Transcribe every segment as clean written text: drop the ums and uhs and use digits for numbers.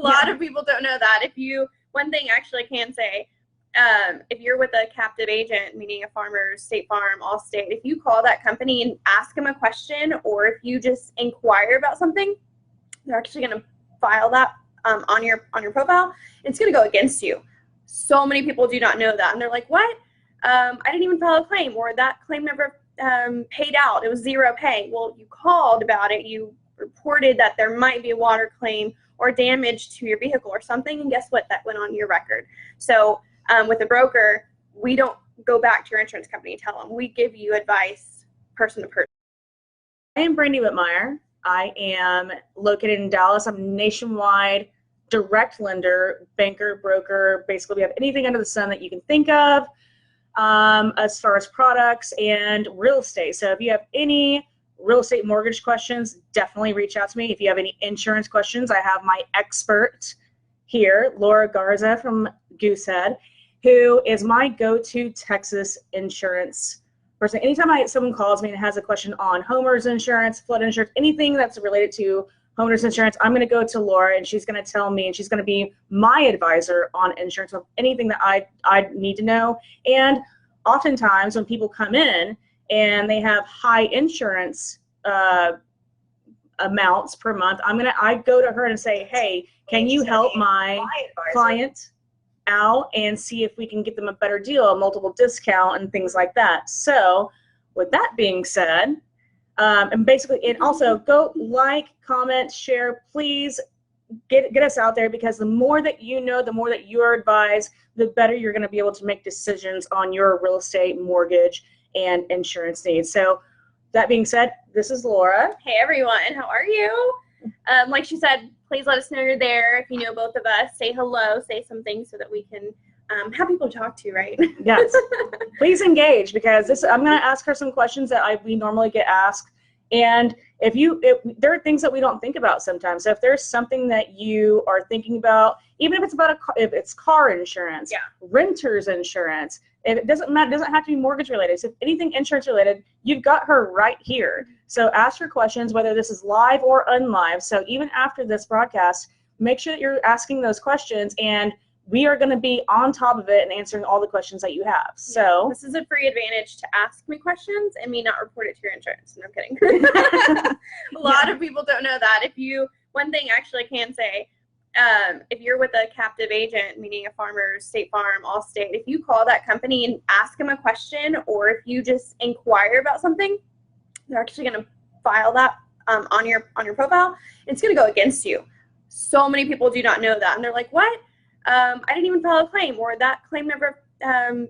lot of people don't know that. One thing actually I can say, if you're with a captive agent, meaning a Farmers, State Farm, Allstate, if you call that company and ask them a question, or if you just inquire about something, they're actually going to file that on your profile. It's going to go against you. So many people do not know that, and they're like, "What? I didn't even file a claim, or that claim never paid out. It was zero pay." Well, you called about it. You reported that there might be a water claim or damage to your vehicle or something, and guess what? That went on your record. So with a broker, we don't go back to your insurance company and tell them. We give you advice person to person. I am Brandy Whitmire. I am located in Dallas. I'm a nationwide direct lender, banker, broker. Basically, we have anything under the sun that you can think of as far as products and real estate. So if you have any real estate mortgage questions, definitely reach out to me. If you have any insurance questions, I have my expert here, Laura Garza from Goosehead, who is my go-to Texas insurance person. Anytime someone calls me and has a question on homeowners insurance, flood insurance, anything that's related to homeowners insurance, I'm going to go to Laura, and she's going to tell me, and she's going to be my advisor on insurance of anything that I need to know. And oftentimes when people come in and they have high insurance amounts per month, I go to her and say, "Hey, can you help my client out and see if we can get them a better deal, a multiple discount, and things like that?" So with that being said, and also go like, comment, share, please get us out there, because the more that you know, the more that you are advised, the better you're going to be able to make decisions on your real estate, mortgage, and insurance needs. So that being said, this is Laura. Hey everyone, how are you? Like she said, please let us know you're there. If you know both of us, say hello, say something so that we can have people to talk to, right? Yes. Please engage, because I'm going to ask her some questions that we normally get asked. And if there are things that we don't think about sometimes. So if there's something that you are thinking about, even if it's about if it's car insurance, renter's insurance, if it doesn't matter, it doesn't have to be mortgage related. So if anything insurance related, you've got her right here. So ask your questions, whether this is live or unlive. So even after this broadcast, make sure that you're asking those questions, and we are going to be on top of it and answering all the questions that you have. So this is a free advantage to ask me questions and me not report it to your insurance. No, I'm kidding. A lot of people don't know that. One thing actually I can say, if you're with a captive agent, meaning a Farmers, State Farm, Allstate, if you call that company and ask them a question, or if you just inquire about something, they're actually going to file that on your profile. It's going to go against you. So many people do not know that, and they're like, "What? I didn't even file a claim, or that claim never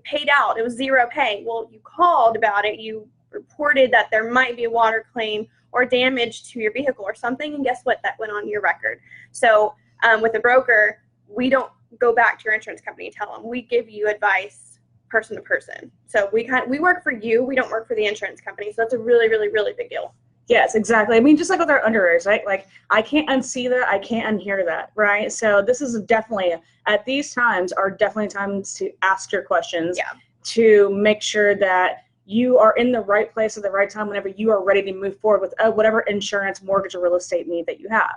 paid out. It was zero pay." Well, you called about it. You reported that there might be a water claim or damage to your vehicle or something, and guess what? That went on your record. So with a broker, we don't go back to your insurance company and tell them. We give you advice person to person. So we work for you. We don't work for the insurance company. So that's a really, really, really big deal. Yes, exactly. I mean, just like with our underwriters, right? Like, I can't unsee that. I can't unhear that, right? So this is definitely, at these times, are definitely times to ask your questions, to make sure that you are in the right place at the right time whenever you are ready to move forward with whatever insurance, mortgage, or real estate need that you have.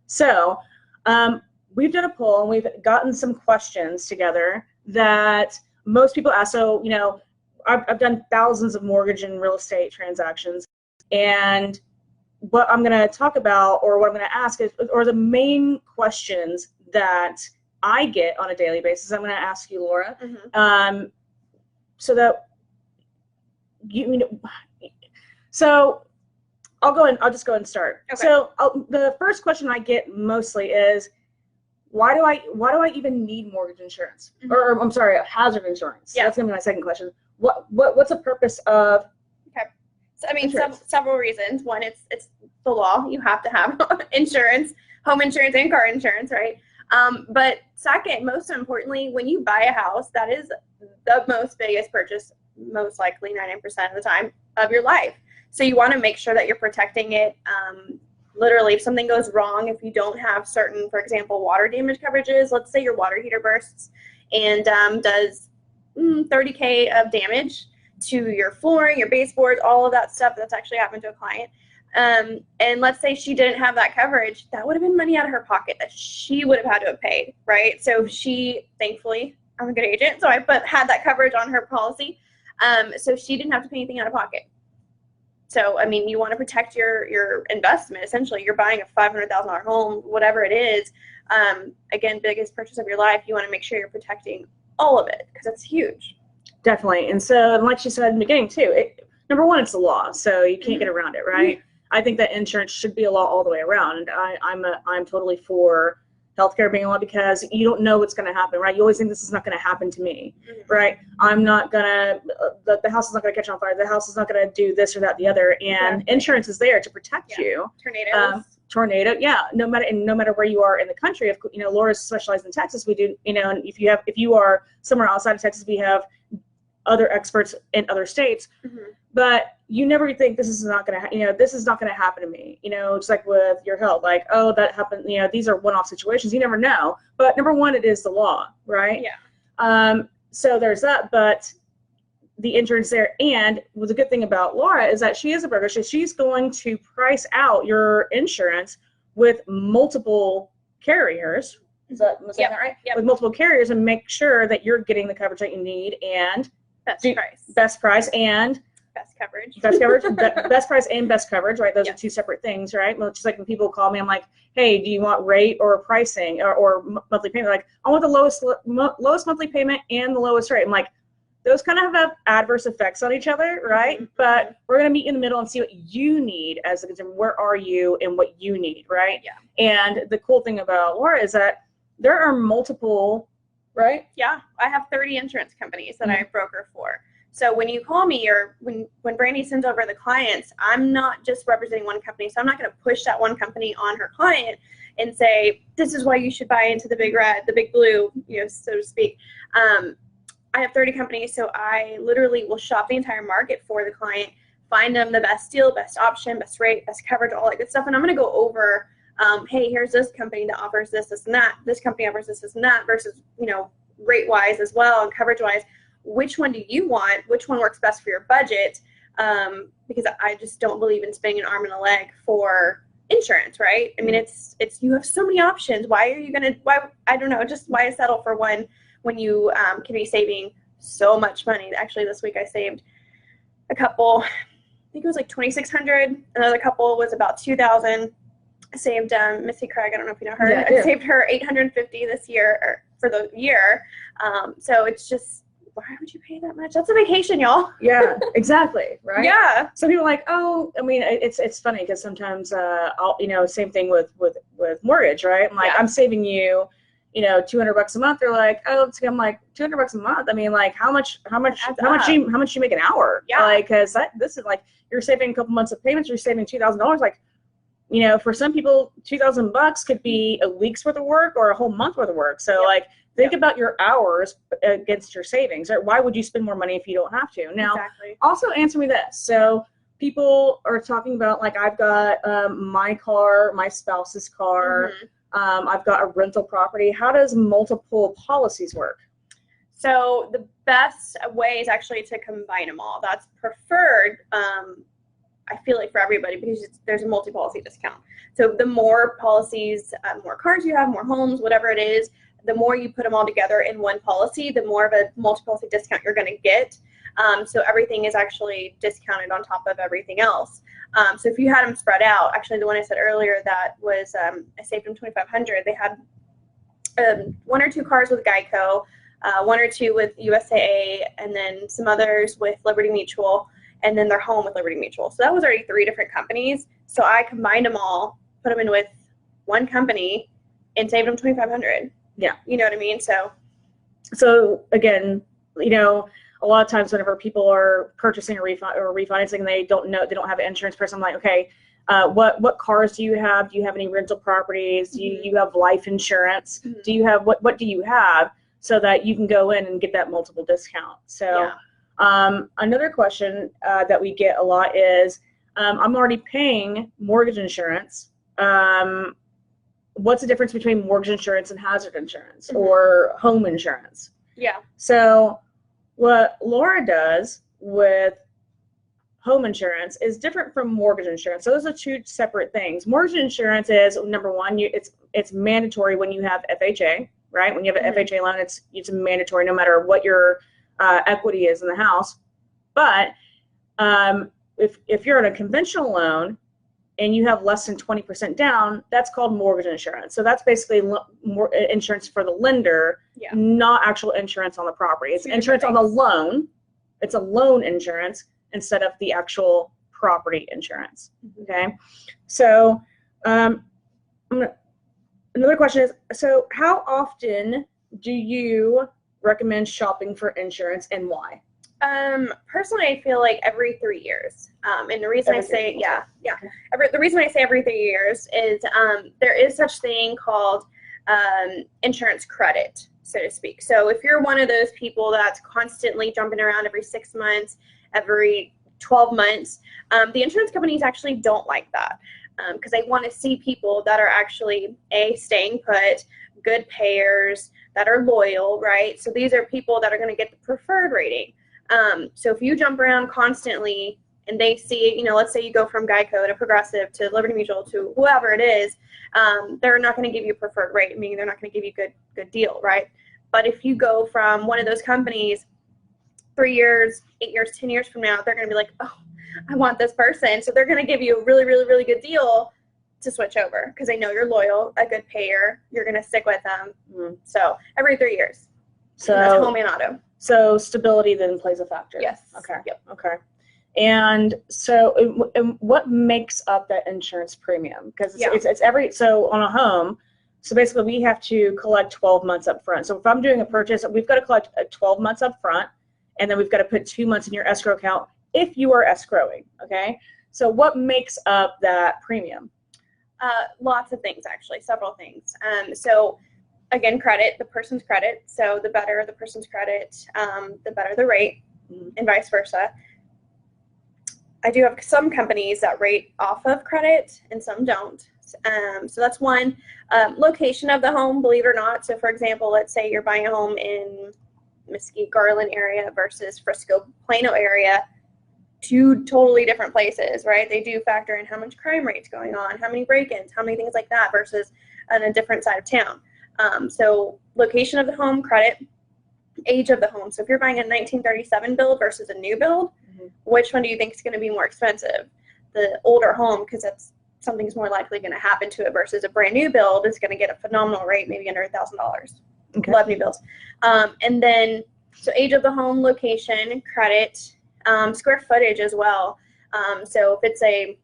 So we've done a poll, and we've gotten some questions together that most people ask. So, I've done thousands of mortgage and real estate transactions. And what I'm going to talk about, or what I'm going to ask or the main questions that I get on a daily basis, I'm going to ask you, Laura, so that so I'll just go and start. Okay. So the first question I get mostly is, why do I even need mortgage insurance? Or I'm sorry, hazard insurance. Yeah. That's going to be my second question. What's the purpose of I mean, several reasons. One, it's the law. You have to have insurance, home insurance and car insurance, right? But second, most importantly, when you buy a house, that is the biggest purchase, most likely 99% of the time of your life. So you want to make sure that you're protecting it. Literally, if something goes wrong, if you don't have certain, for example, water damage coverages, let's say your water heater bursts and does $30K of damage to your flooring, your baseboards, all of that stuff. That's actually happened to a client. And let's say she didn't have that coverage, that would have been money out of her pocket that she would have had to have paid, right? So she, thankfully, I'm a good agent, so I had that coverage on her policy. So she didn't have to pay anything out of pocket. So, I mean, you want to protect your investment. Essentially, you're buying a $500,000 home, whatever it is. Again, biggest purchase of your life. You want to make sure you're protecting all of it because it's huge. Definitely. And so, like she said in the beginning too, number one, it's the law, so you can't get around it, right? I think that insurance should be a law all the way around. And I'm totally for healthcare being a law because you don't know what's going to happen, right? You always think this is not going to happen to me, right? I'm not going to, the house is not going to catch on fire. The house is not going to do this or that, the other. And insurance is there to protect you. Tornado, yeah. No matter where you are in the country, if Laura's specialized in Texas, we do, and if you are somewhere outside of Texas, we have other experts in other states. But you never think this is not going to, this is not going to happen to me. Just like with your health, like, oh, that happened. These are one-off situations. You never know. But number one, it is the law, right? Yeah. So there's that. But the insurance there, and the good thing about Laura is that she is a broker. So she's going to price out your insurance with multiple carriers. Is that right? Yep. With multiple carriers and make sure that you're getting the coverage that you need and best price and best coverage. Best price and best coverage, right? Those are two separate things, right? Well, just like when people call me, I'm like, hey, do you want rate or pricing or monthly payment? Like, I want the lowest monthly payment and the lowest rate. I'm like, those kind of have adverse effects on each other, right? But we're going to meet in the middle and see what you need as the consumer. Where are you and what you need, right? Yeah. And the cool thing about Laura is that there are multiple, right? Yeah. I have 30 insurance companies that I broker for. So when you call me or when Brandy sends over the clients, I'm not just representing one company. So I'm not going to push that one company on her client and say, this is why you should buy into the big red, the big blue, so to speak. I have 30 companies, so I literally will shop the entire market for the client, find them the best deal, best option, best rate, best coverage, all that good stuff. And I'm going to go over, hey, here's this company that offers this, this, and that. This company offers this, this, and that versus, rate-wise as well and coverage-wise. Which one do you want? Which one works best for your budget? Because I just don't believe in spending an arm and a leg for insurance, right? I mean, it's you have so many options. Why are you I don't know, just why settle for one when you can be saving so much money? Actually, this week I saved a couple, I think it was like $2,600. Another couple was about $2,000. I saved Missy Craig, I don't know if you know her. Yeah, I saved her $850 this year, or for the year. So it's just, why would you pay that much? That's a vacation, y'all. Yeah, exactly. Right. Yeah. Some people are like, oh, I mean, it's funny because sometimes I'll, same thing with mortgage, right? I'm like, I'm saving you, $200 a month. They're like, oh, I'm like $200 a month. I mean, like, how much you make an hour? Yeah. Like, cause this is like, you're saving a couple months of payments. You're saving $2,000. Like, for some people, $2,000 could be a week's worth of work or a whole month worth of work. So like, think about your hours against your savings. Or why would you spend more money if you don't have to? Now, also answer me this. So people are talking about, like, I've got my car, my spouse's car. I've got a rental property. How does multiple policies work? So the best way is actually to combine them all. That's preferred, I feel like, for everybody, because there's a multi-policy discount. So the more policies, more cars you have, more homes, whatever it is, the more you put them all together in one policy, the more of a multi-policy discount you're going to get. So everything is actually discounted on top of everything else. So if you had them spread out, actually the one I said earlier that was, I saved them $2,500. They had 1 or 2 cars with Geico, 1 or 2 with USAA, and then some others with Liberty Mutual, and then their home with Liberty Mutual. So that was already 3 different companies. So I combined them all, put them in with one company, and saved them $2,500. Yeah. You know what I mean? So again, a lot of times whenever people are purchasing or refinancing and they don't have an insurance person, I'm like, okay, what cars do you have? Do you have any rental properties? Do you have life insurance? Do you have, what do you have, so that you can go in and get that multiple discount? So another question that we get a lot is, I'm already paying mortgage insurance. What's the difference between mortgage insurance and hazard insurance or home insurance? Yeah. So what Laura does with home insurance is different from mortgage insurance. So those are two separate things. Mortgage insurance is, number one, it's mandatory when you have FHA, right? When you have an FHA loan, it's mandatory no matter what your equity is in the house. But if you're on a conventional loan and you have less than 20% down, that's called mortgage insurance. So that's basically more insurance for the lender, not actual insurance on the property. It's insurance on the loan. It's a loan insurance instead of the actual property insurance. Okay. So another question is, so how often do you recommend shopping for insurance and why? Personally, I feel like every 3 years. And the reason I say, the reason I say every 3 years is there is such thing called insurance credit, so to speak. So if you're one of those people that's constantly jumping around every 6 months, every 12 months, the insurance companies actually don't like that because they want to see people that are actually staying put, good payers, that are loyal, right? So these are people that are going to get the preferred rating. So if you jump around constantly and they see, let's say you go from Geico to Progressive to Liberty Mutual to whoever it is, they're not going to give you a preferred rate, meaning they're not going to give you a good deal, right? But if you go from one of those companies 3 years, 8 years, 10 years from now, they're going to be like, oh, I want this person. So they're going to give you a really, really, really good deal to switch over because they know you're loyal, a good payer, you're going to stick with them. So every 3 years. So that's home and auto. So stability then plays a factor. Yes. Okay. Yep. Okay. And so what makes up that insurance premium? Because it's every, so on a home, so basically we have to collect 12 months up front. So if I'm doing a purchase, we've got to collect 12 months up front, and then we've got to put 2 months in your escrow account if you are escrowing. Okay. So what makes up that premium? Lots of things, actually, several things. So again, credit, the person's credit. So the better the person's credit, the better the rate, and vice versa. I do have some companies that rate off of credit and some don't. So that's one. Location of the home, believe it or not. So for example, let's say you're buying a home in Mesquite, Garland area versus Frisco, Plano area. Two totally different places, right? They do factor in how much crime rate's going on, how many break-ins, how many things like that versus on a different side of town. So location of the home, credit, age of the home. So if you're buying a 1937 build versus a new build, which one do you think is going to be more expensive? The older home, because that's something's more likely going to happen to it versus a brand new build is going to get a phenomenal rate, maybe under $1,000. Okay. Love new builds. And then, so age of the home, location, credit, square footage as well. So if it's a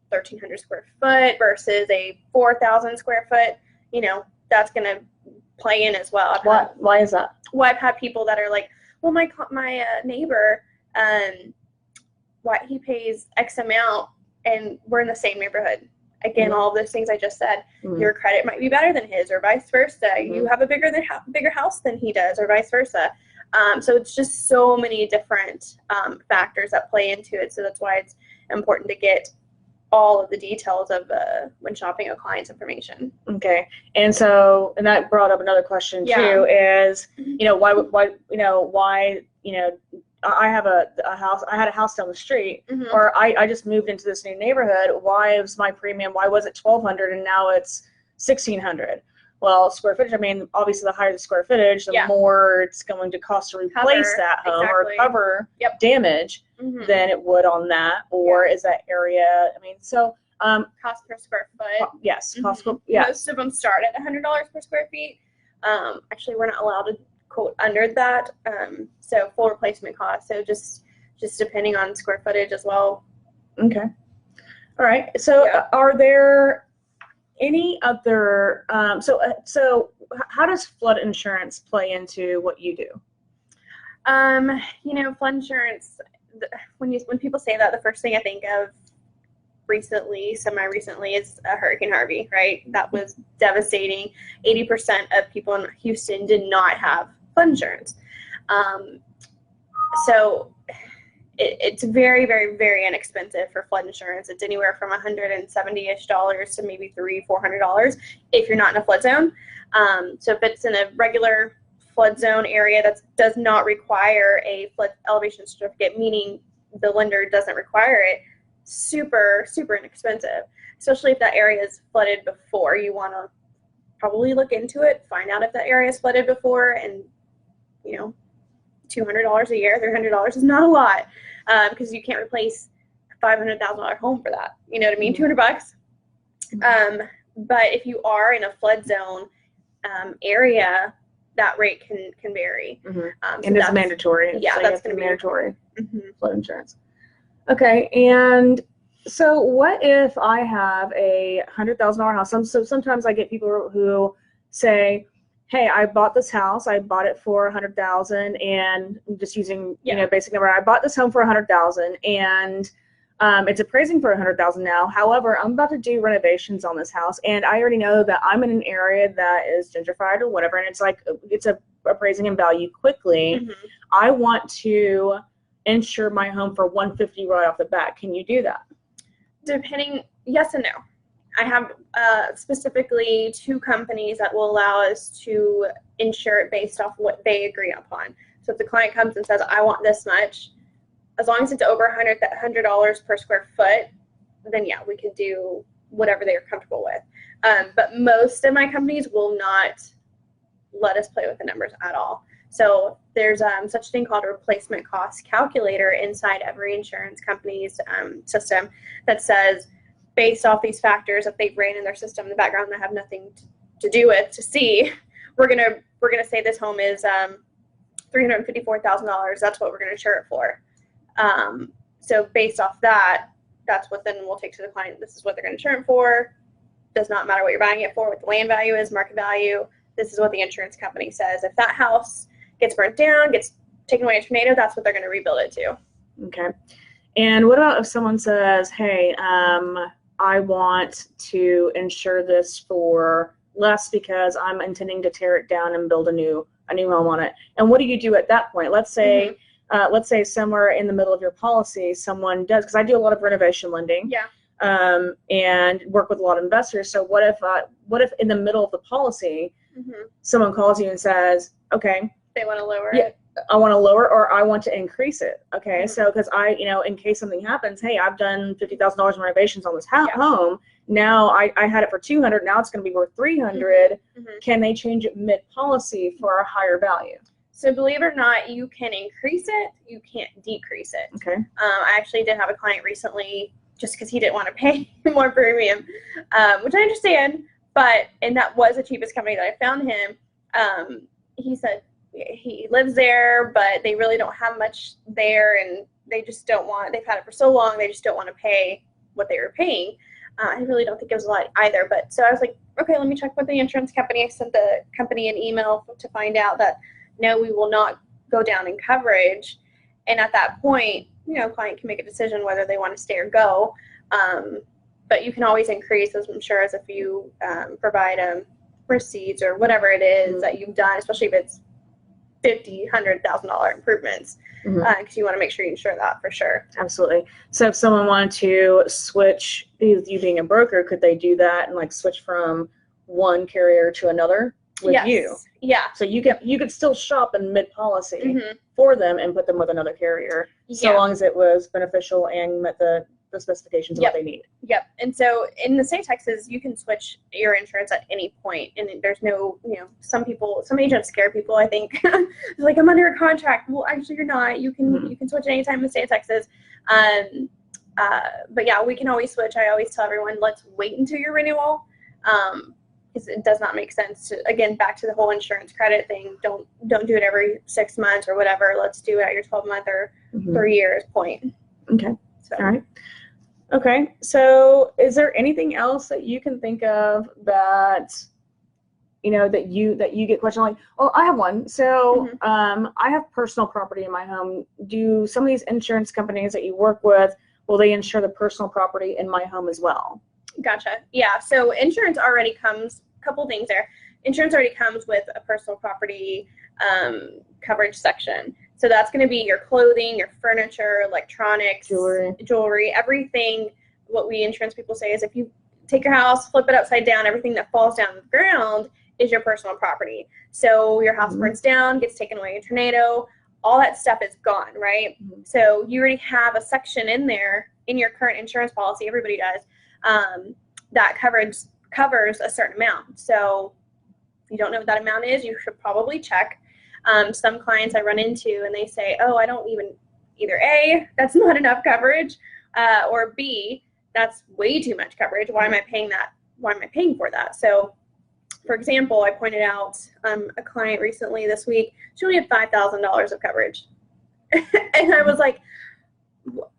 1,300 square foot versus a 4,000 square foot, that's going to play in as well. Why is that? Well, I've had people that are like, well, my neighbor, he pays X amount and we're in the same neighborhood. Again, all of those things I just said, your credit might be better than his or vice versa. You have a bigger house than he does or vice versa. So it's just so many different factors that play into it. So that's why it's important to get all of the details of when shopping a client's information. Okay. And that brought up another question too, is, why I have a house, I had a house down the street, or I just moved into this new neighborhood. Why was my premium, why was it $1,200 and now it's $1,600? Well, square footage, I mean, obviously the higher the square footage, the more it's going to cost to replace that home or cover damage than it would on that, or is that area, I mean, so. Cost per square foot. Yes, cost per, Most of them start at $100 per square feet. Actually, we're not allowed to quote under that, so full replacement cost. So just depending on square footage as well. Okay. All right. So are there any other, so how does flood insurance play into what you do? Flood insurance, when people say that, the first thing I think of semi-recently is Hurricane Harvey, right? That was devastating. 80% of people in Houston did not have flood insurance. So it's very, very, very inexpensive for flood insurance. It's anywhere from $170-ish to maybe $300-400 if you're not in a flood zone. So if it's in a regular flood zone area that does not require a flood elevation certificate, meaning the lender doesn't require it, super, super inexpensive. Especially if that area is flooded before. You want to probably look into it, find out if that area is flooded before, and you know, $200 a year, $300 is not a lot, because you can't replace a $500,000 home for that. You know what I mean? $200 bucks. But if you are in a flood zone area, that rate can vary. So and it's mandatory. Yeah, that's going to be mandatory flood insurance. Okay, and so what if I have a $100,000 house? So sometimes I get people who say, hey, I bought this house. I bought it for $100,000, and I'm just using basic number. I bought this home for $100,000, and it's appraising for $100,000 now. However, I'm about to do renovations on this house, and I already know that I'm in an area that is gentrified or whatever, and it's appraising in value quickly. I want to insure my home for $150,000 right off the bat. Can you do that? Depending, yes and no. I have specifically 2 companies that will allow us to insure it based off what they agree upon. So if the client comes and says, I want this much, as long as it's over $100 per square foot, then yeah, we could do whatever they are comfortable with. But most of my companies will not let us play with the numbers at all. So there's such a thing called a replacement cost calculator inside every insurance company's system that says, based off these factors that they've ran in their system in the background that have nothing to do with, to see, we're gonna say this home is $354,000. That's what we're gonna insure it for. So based off that, that's what then we'll take to the client. This is what they're gonna insure it for. Does not matter what you're buying it for, what the land value is, market value. This is what the insurance company says. If that house gets burnt down, gets taken away in a tornado, that's what they're gonna rebuild it to. Okay. And what about if someone says, hey, I want to insure this for less because I'm intending to tear it down and build a new home on it? And what do you do at that point? Let's say somewhere in the middle of your policy, someone does, because I do a lot of renovation lending, and work with a lot of investors. So what if in the middle of the policy, someone calls you and says, okay, they want to lower it. I want to lower, or I want to increase it. Okay. So, because in case something happens, hey, I've done $50,000 in renovations on this home. Now I had it for $200. Now it's going to be worth $300. Can they change it mid policy for a higher value? So believe it or not, you can increase it. You can't decrease it. Okay. I actually did have a client recently, just because he didn't want to pay more premium, which I understand. And that was the cheapest company that I found him. He said he lives there, but they really don't have much there, and they just don't want, they've had it for so long, they just don't want to pay what they were paying. I really don't think it was a lot either, but so I was like, okay, let me check with the insurance company. I sent the company an email to find out that no, we will not go down in coverage. And at that point, client can make a decision whether they want to stay or go. But you can always increase, as I'm sure, as if you provide receipts or whatever it is that you've done, especially if it's $50,000, $100,000 improvements, because you want to make sure you insure that for sure. Absolutely. So if someone wanted to switch, you being a broker, could they do that and switch from one carrier to another with you? Yeah. So you could still shop in mid policy for them and put them with another carrier, so long as it was beneficial and met the specifications of what they need. Yep. And so in the state of Texas, you can switch your insurance at any point. And there's no, some agents scare people, I think. It's like, I'm under a contract. Well, actually you're not. You can switch anytime in the state of Texas. But yeah, we can always switch. I always tell everyone, let's wait until your renewal. Because it does not make sense to, again, back to the whole insurance credit thing. Don't do it every 6 months or whatever. Let's do it at your 12-month or 3 years point. Okay. So. All right. Okay, so is there anything else that you can think of that that you get questioned like? Oh, I have one. So I have personal property in my home. Do some of these insurance companies that you work with, will they insure the personal property in my home as well? Gotcha. Yeah. So insurance already comes. Couple things there. Insurance already comes with a personal property coverage section. So that's going to be your clothing, your furniture, electronics, jewelry, everything. What we insurance people say is if you take your house, flip it upside down, everything that falls down to the ground is your personal property. So your house burns down, gets taken away in a tornado, all that stuff is gone, right? So you already have a section in there in your current insurance policy, everybody does, that covers a certain amount. So if you don't know what that amount is, you should probably check. Some clients I run into and they say, oh, I don't even, either A, that's not enough coverage, or B, that's way too much coverage. Why am I paying that? Why am I paying for that? So for example, I pointed out a client recently this week, she only had $5,000 of coverage. And I was like,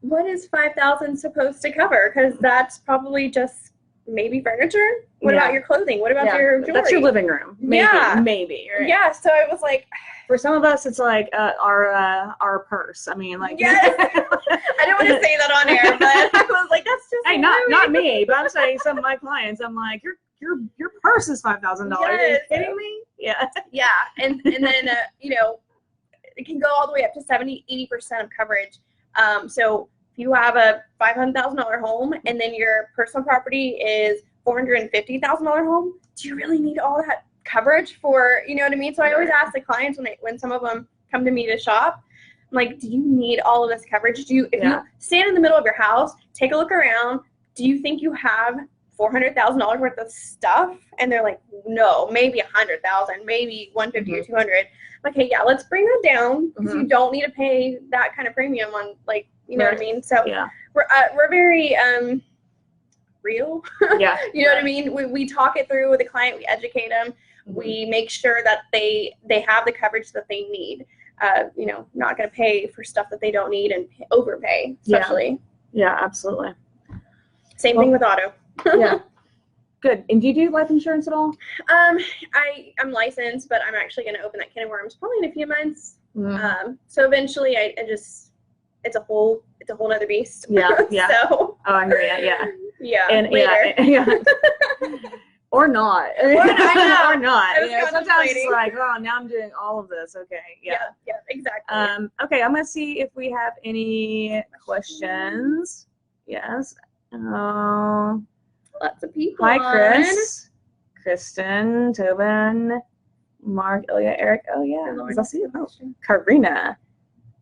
what is $5,000 supposed to cover? Because that's probably just maybe furniture. What about your clothing? What about your jewelry? That's your living room. Maybe. Right? Yeah. So I was like, for some of us, it's like our purse. I mean, like. Yes. I didn't want to say that on air, but I was like, that's just. Hey, not me, but I'm saying some of my clients. I'm like, your purse is $5,000. Yes. Are you kidding me? Yeah. Yeah, and then it can go all the way up to 70-80% of coverage. So if you have a $500,000 home and then your personal property is $450,000 home, do you really need all that coverage for, you know what I mean? So I always ask the clients when some of them come to me to shop, I'm like, do you need all of this coverage? If you stand in the middle of your house, take a look around, do you think you have $400,000 worth of stuff? And they're like, no, maybe 100,000, maybe 150 or 200. Okay, yeah, let's bring that down because you don't need to pay that kind of premium on, like, you know what I mean? So we're very real. Yeah. You know what I mean? We talk it through with the client. We educate them. We make sure that they have the coverage that they need. Not going to pay for stuff that they don't need and overpay, especially. Yeah, absolutely. Same thing with auto. Yeah. Good. And do you do life insurance at all? I'm licensed, but I'm actually going to open that can of worms probably in a few months. So eventually I just, it's a whole other beast. Yeah. Yeah. So. Oh, I hear you. Yeah. Yeah. And later. Yeah. Or not. Or not. Sometimes it's like, oh, now I'm doing all of this. Okay. Yeah. Yeah, exactly. Okay. I'm going to see if we have any questions. Yes. Lots of people. Hi, Chris, Kristen, Tobin, Mark, Ilya, Eric. Oh, yeah. I see it. Oh, Karina.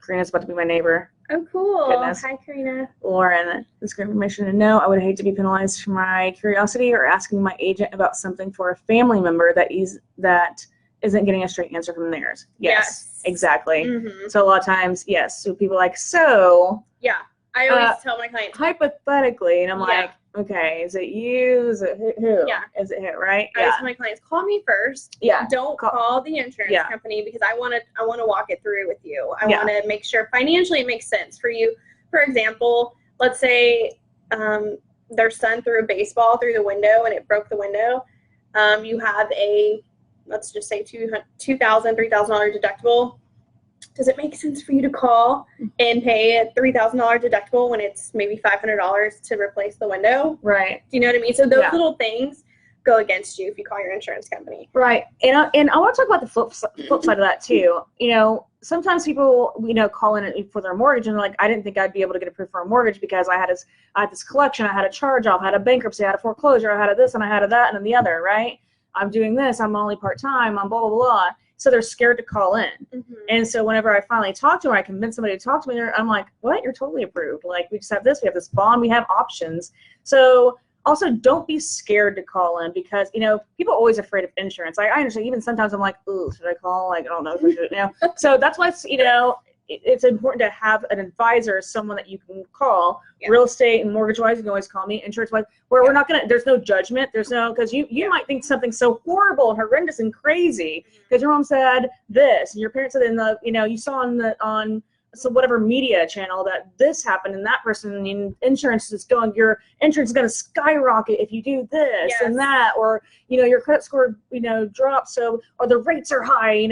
Karina's about to be my neighbor. Oh, cool. Goodness. Hi, Karina. Lauren, this is great information to know. I would hate to be penalized for my curiosity or asking my agent about something for a family member that isn't getting a straight answer from theirs. Yes. Exactly. So a lot of times, yes. So people are like, so. Yeah. I always tell my clients. Hypothetically, and I'm like, okay, is it you? Is it who? Yeah. Is it who, right? I always tell my clients, call me first. Yeah. Don't call the insurance company because I want to walk it through with you. I want to make sure financially it makes sense for you. For example, let's say their son threw a baseball through the window and it broke the window. You have let's just say $2,000, $3,000 deductible. Does it make sense for you to call and pay a $3,000 deductible when it's maybe $500 to replace the window? Right. Do you know what I mean? So those little things go against you if you call your insurance company. Right. And I want to talk about the flip side of that too. Sometimes people, call in for their mortgage and they're like, I didn't think I'd be able to get approved for a mortgage because I had this collection, I had a charge off, I had a bankruptcy, I had a foreclosure, I had this and I had that and then the other, right? I'm doing this, I'm only part-time, I'm blah, blah, blah. So they're scared to call in. And so whenever I finally talk to them, I convince somebody to talk to me, I'm like, what? You're totally approved. Like, we just have this, we have this bond, we have options. So also don't be scared to call in because, people are always afraid of insurance. I understand, even sometimes I'm like, ooh, should I call? Like, I don't know if I should, So that's why it's important to have an advisor, someone that you can call. Real estate and mortgage-wise, you can always call me. Insurance-wise, where we're not going to, there's no judgment. There's no, because you might think something so horrible and horrendous and crazy because your mom said this and your parents said you saw on some whatever media channel that this happened and that person, and your insurance is going to skyrocket if you do this and that, or, your credit score, drops. So, or the rates are high,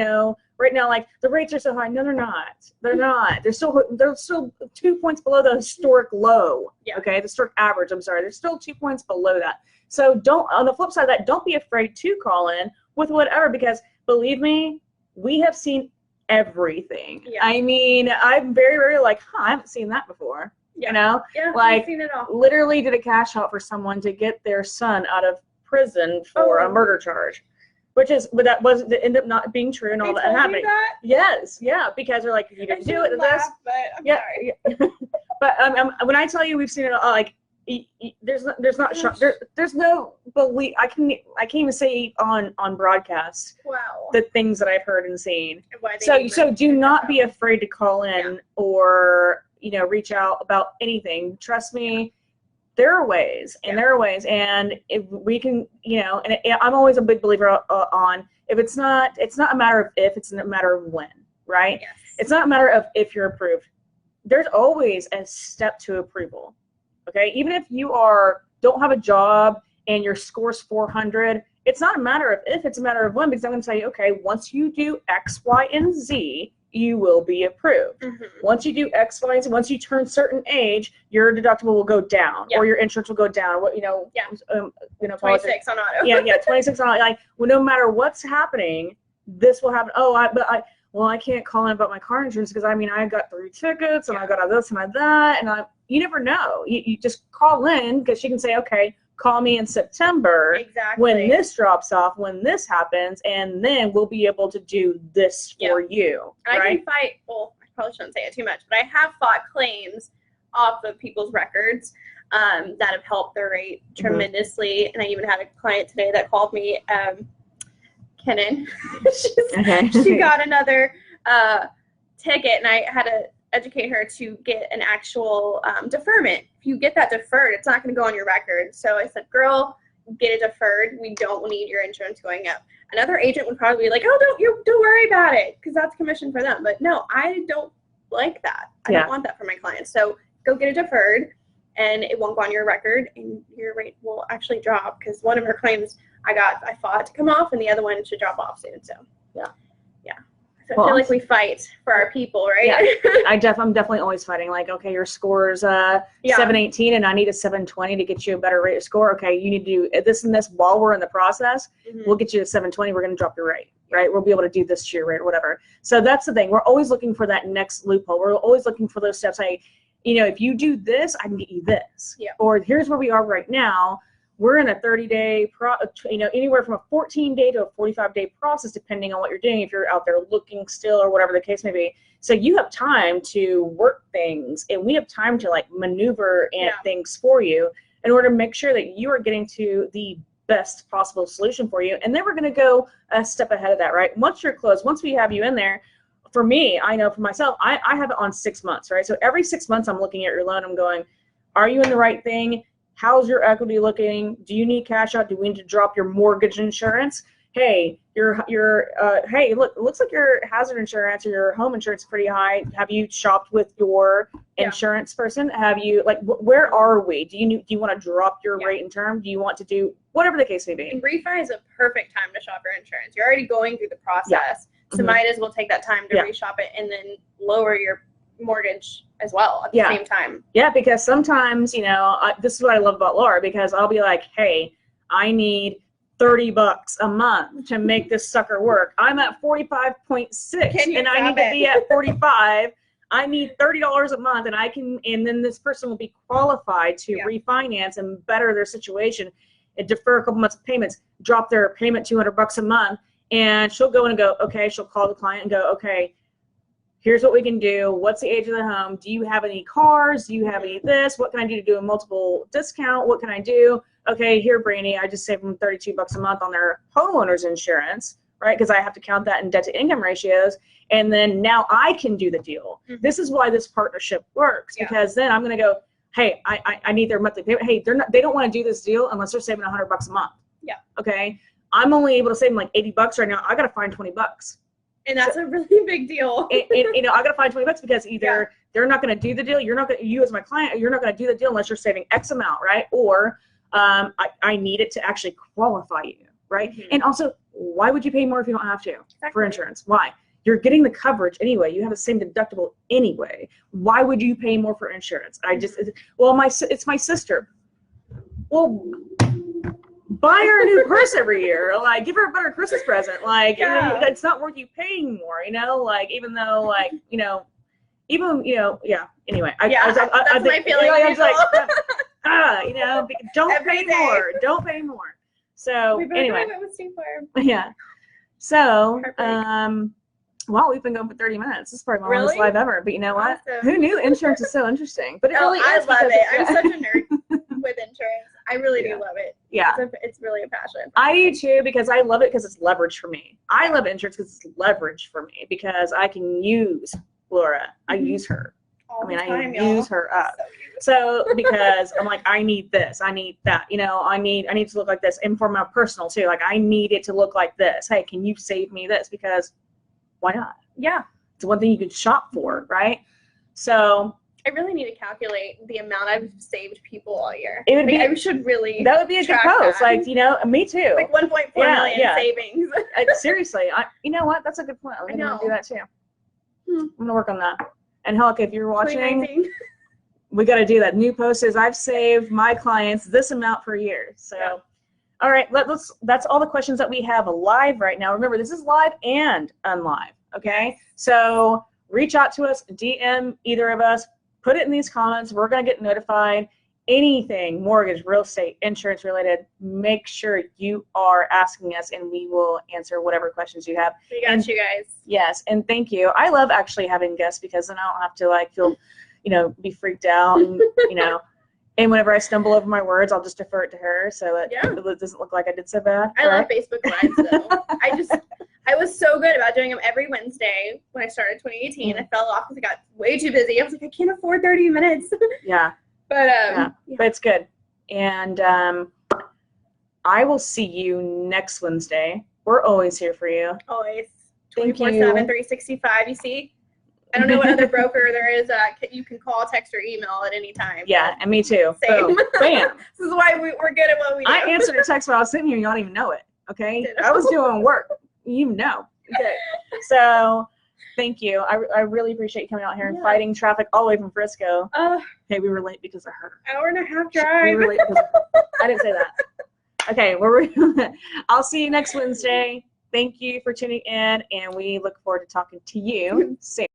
right now, like the rates are so high. No, they're not. They're not. They're still 2 points below the historic low. Okay, the historic average. I'm sorry. They're still 2 points below that. So on the flip side of that, don't be afraid to call in with whatever, because believe me, we have seen everything. I mean, I'm very, very like, I haven't seen that before. Yeah, like I've seen it all. Literally did a cash out for someone to get their son out of prison for a murder charge. but that wasn't, that ended up not being true and all They that told you happening. that? Yes, yeah, because they're like, if you didn't do it, laugh, this. but I'm Yeah, sorry. yeah. But when I tell you we've seen it, like, there's no belief. I can't even say on broadcast Wow. the things that I've heard and seen. Why they So do not be out. afraid to call in or reach out about anything. Trust me, there are ways, and there are ways, and if we can, and I'm always a big believer on, if it's not a matter of if, it's a matter of when, right? Yes. It's not a matter of if you're approved. There's always a step to approval. Okay, even if you don't have a job and your score's 400, it's not a matter of if, it's a matter of when, because I'm going to tell you, okay, once you do X, Y, and Z, you will be approved. Mm-hmm. Once you do X, Y, and Z, once you turn certain age, your deductible will go down, or your insurance will go down. What 26 on auto. yeah, 26 on auto. Like, well, no matter what's happening, this will happen. Oh, I can't call in about my car insurance because I got 3 tickets and I got this and that, and you never know. You just call in because she can say, okay, call me in September when this drops off, when this happens, and then we'll be able to do this for you. And I can fight, well, I probably shouldn't say it too much, but I have fought claims off of people's records that have helped their rate tremendously. And I even had a client today that called me, Kenan. She got another ticket, and I had to educate her to get an actual deferment. If you get that deferred, it's not going to go on your record. So I said, girl, get it deferred. We don't need your insurance going up. Another agent would probably be like, oh, don't worry about it, because that's commission for them. But no, I don't like that. I don't want that for my clients. So go get it deferred, and it won't go on your record, and your rate will actually drop, because one of her claims I fought to come off, and the other one should drop off soon. So yeah. So I feel like we fight for our people, right? Yeah, I'm definitely always fighting. Like, okay, your score's 718, and I need a 720 to get you a better rate of score. Okay, you need to do this and this while we're in the process. Mm-hmm. We'll get you to 720. We're going to drop your rate, right? We'll be able to do this to your rate or whatever. So that's the thing. We're always looking for that next loophole. We're always looking for those steps. Like, if you do this, I can get you this. Yeah. Or here's where we are right now. We're in a 30-day, anywhere from a 14-day to a 45-day process, depending on what you're doing, if you're out there looking still or whatever the case may be. So you have time to work things, and we have time to maneuver things for you in order to make sure that you are getting to the best possible solution for you. And then we're going to go a step ahead of that, right? Once you're closed, once we have you in there, for me, I know for myself, I have it on 6 months, right? So every 6 months I'm looking at your loan, I'm going, are you in the right thing? How's your equity looking? Do you need cash out? Do we need to drop your mortgage insurance? Hey, hey, look, it looks like your hazard insurance or your home insurance is pretty high. Have you shopped with your insurance person? Have you, where are we? Do you want to drop your rate and term? Do you want to do whatever the case may be? And refi is a perfect time to shop your insurance. You're already going through the process. So might as well take that time to reshop it and then lower your mortgage as well at the same time. Yeah, because sometimes, this is what I love about Laura, because I'll be like, hey, I need $30 a month to make this sucker work. I'm at 45.6 and I need to be at 45. I need $30 a month, and then this person will be qualified to refinance and better their situation and defer a couple months of payments, drop their payment $200 a month, and she'll go in and go, okay, she'll call the client and go, okay, here's what we can do. What's the age of the home? Do you have any cars? Do you have any this? What can I do to do a multiple discount? What can I do? Okay, here, Brandy, I just saved them $32 a month on their homeowner's insurance, right? Because I have to count that in debt to income ratios. And then now I can do the deal. Mm-hmm. This is why this partnership works, because then I'm going to go, hey, I need their monthly payment. Hey, they don't want to do this deal unless they're saving $100 a month. Yeah. Okay. I'm only able to save them like $80 right now. I got to find $20. And that's a really big deal. and I got to find $20 because either they're not going to do the deal. You as my client, you're not going to do the deal unless you're saving X amount, right? Or I need it to actually qualify you, right? Mm-hmm. And also, why would you pay more if you don't have to for insurance? Why? You're getting the coverage anyway. You have the same deductible anyway. Why would you pay more for insurance? It's my sister. Well, buy her a new purse every year. Give her a better Christmas present. It's not worth you paying more, even though, Anyway, that's my feeling. I was like, don't pay more. Don't pay more. So we anyway, with Steve Farm. Yeah. So, Perfect. well, we've been going for 30 minutes. This is probably my longest Really? live ever. But you know what? Awesome. Who knew insurance is so interesting? But it Oh, really I is. love because it. I'm such a nerd with insurance. I really Yeah. do love it. Yeah. It's really a passion. I do too, because I love it because it's leverage for me. I love insurance because it's leverage for me, because I can use Laura. I use her. All I mean, the time, I use her up. So because I'm like, I need this, I need that, you know, I need to look like this. And for my personal too, like I need it to look like this. Hey, can you save me this? Because why not? Yeah. It's one thing you can shop for, right? So I really need to calculate the amount I've saved people all year. it would like, be. I should really. That would be a good post. That. Like, you know, me too. Like 1.4 million savings. Seriously, you know what? That's a good point. I'm gonna do that too. I'm gonna work on that. And Hulk, if you're watching, we got to do that. New post is, I've saved my clients this amount per year. So, yeah. All right, that's all the questions that we have live right now. Remember, this is live and unlive. Okay, so reach out to us, DM either of us, put it in these comments. We're gonna get notified. Anything mortgage, real estate, insurance related, make sure you are asking us, and we will answer whatever questions you have. We got you guys. Yes, and thank you. I love actually having guests, because then I don't have to like feel, you know, be freaked out, and you know, and whenever I stumble over my words, I'll just defer it to her, so that it doesn't look like I did so bad. I love Facebook Lives though. I was so good about doing them every Wednesday when I started 2018. I fell off because I got way too busy. I was like, I can't afford 30 minutes. Yeah. But but it's good. And I will see you next Wednesday. We're always here for you. Always. Thank 24/7, 365. You see? I don't know what other broker there is. You can call, text, or email at any time. Yeah, and me too. Same. Boom. Bam. This is why we're good at what we do. I answered a text while I was sitting here. You don't even know it. Okay? I was doing work. You know. Okay. So thank you. I really appreciate you coming out here and fighting traffic all the way from Frisco. Hey, we were late because of her. Hour and a half drive. We were late because of her. I didn't say that. Okay, I'll see you next Wednesday. Thank you for tuning in, and we look forward to talking to you soon.